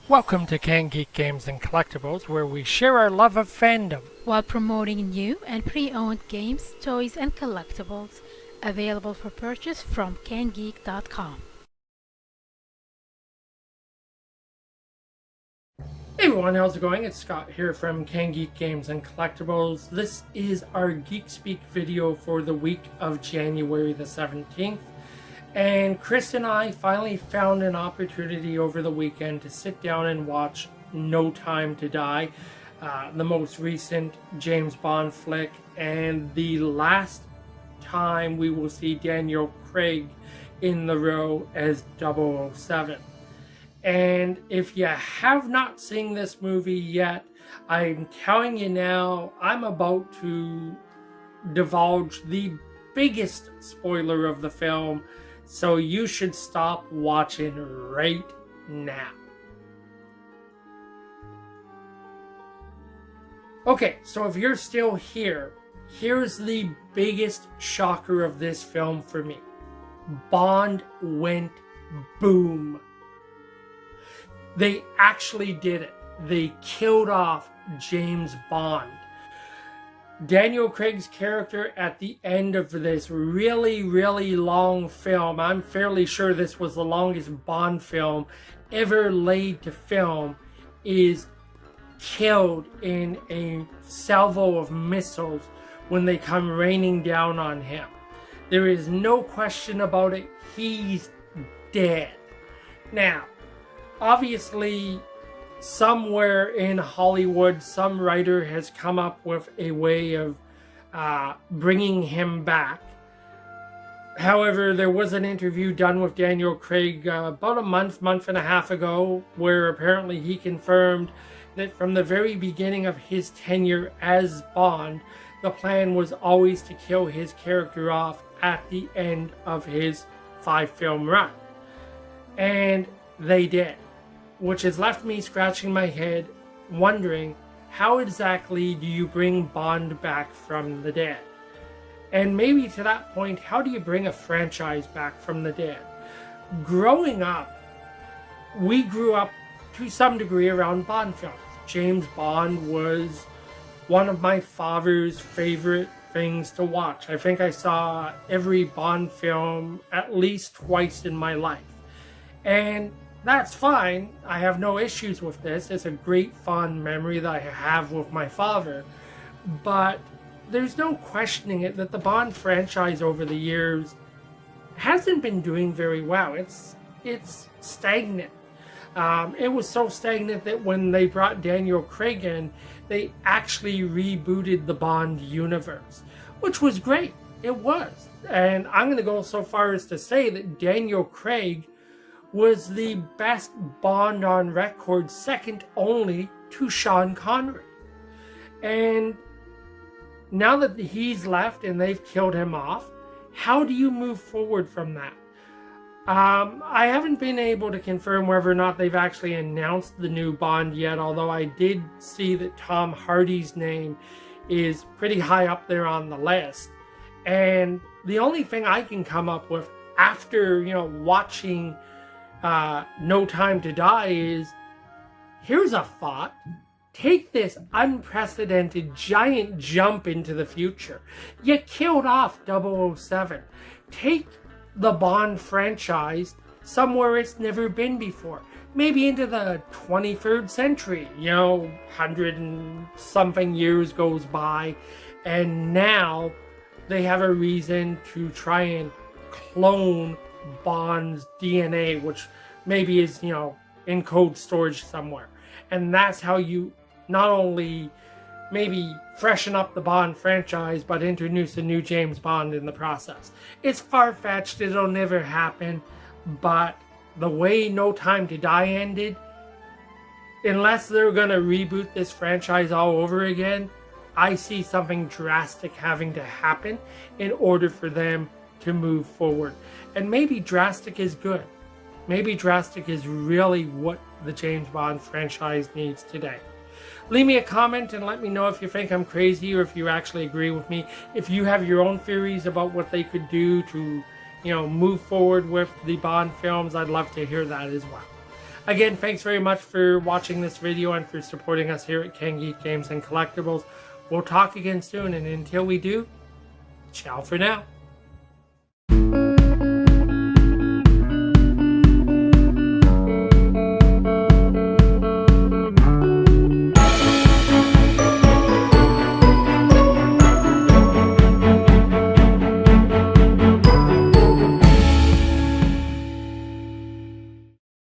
Welcome to GEEK Games and Collectibles, where we share our love of fandom while promoting new and pre-owned games, toys, and collectibles available for purchase from CanGeek.com. Hey everyone, how's it going? It's Scott here from GEEK Games and Collectibles. This is our Geek Speak video for the week of January the 17th. And Chris and I finally found an opportunity over the weekend to sit down and watch No Time to Die, the most recent James Bond flick, and the last time we will see Daniel Craig in the role as 007. And if you have not seen this movie yet, I'm telling you now, I'm about to divulge the biggest spoiler of the film, so you should stop watching right now. Okay, so if you're still here, here's the biggest shocker of this film for me. Bond went boom. They actually did it. They killed off James Bond. Daniel Craig's character at the end of this really, really long film, I'm fairly sure this was the longest Bond film ever laid to film, is killed in a salvo of missiles when they come raining down on him. There is no question about it. He's dead. Now, obviously, somewhere in Hollywood, some writer has come up with a way of bringing him back. However, there was an interview done with Daniel Craig about a month and a half ago, where apparently he confirmed that from the very beginning of his tenure as Bond, the plan was always to kill his character off at the end of his 5-film run. And they did. Which has left me scratching my head, wondering how exactly do you bring Bond back from the dead? And maybe to that point, how do you bring a franchise back from the dead? Growing up, we grew up to some degree around Bond films. James Bond was one of my father's favorite things to watch. I think I saw every Bond film at least twice in my life. And that's fine. I have no issues with this. It's a great fond memory that I have with my father. But there's no questioning it that the Bond franchise over the years hasn't been doing very well. It's stagnant. It was so stagnant that when they brought Daniel Craig in, they actually rebooted the Bond universe, which was great. It was. And I'm going to go so far as to say that Daniel Craig was the best Bond on record, second only to Sean Connery. And now that he's left and they've killed him off, how do you move forward from that? I haven't been able to confirm whether or not they've actually announced the new Bond yet, although I did see that Tom Hardy's name is pretty high up there on the list. And the only thing I can come up with after, watching No Time to Die is, here's a thought. Take this unprecedented giant jump into the future. You killed off 007. Take the Bond franchise somewhere it's never been before. Maybe into the 23rd century. 100 and something years goes by, and now they have a reason to try and clone Bond's DNA, which maybe is, in cold storage somewhere. And that's how you not only maybe freshen up the Bond franchise, but introduce a new James Bond in the process. It's far-fetched, it'll never happen, but the way No Time to Die ended, unless they're going to reboot this franchise all over again, I see something drastic having to happen in order for them to move forward. And maybe drastic is good. Maybe drastic is really what the James Bond franchise needs today. Leave me a comment and let me know if you think I'm crazy or if you actually agree with me. If you have your own theories about what they could do to, move forward with the Bond films, I'd love to hear that as well. Again, thanks very much for watching this video and for supporting us here at Can Geek Games and Collectibles. We'll talk again soon, and until we do, ciao for now.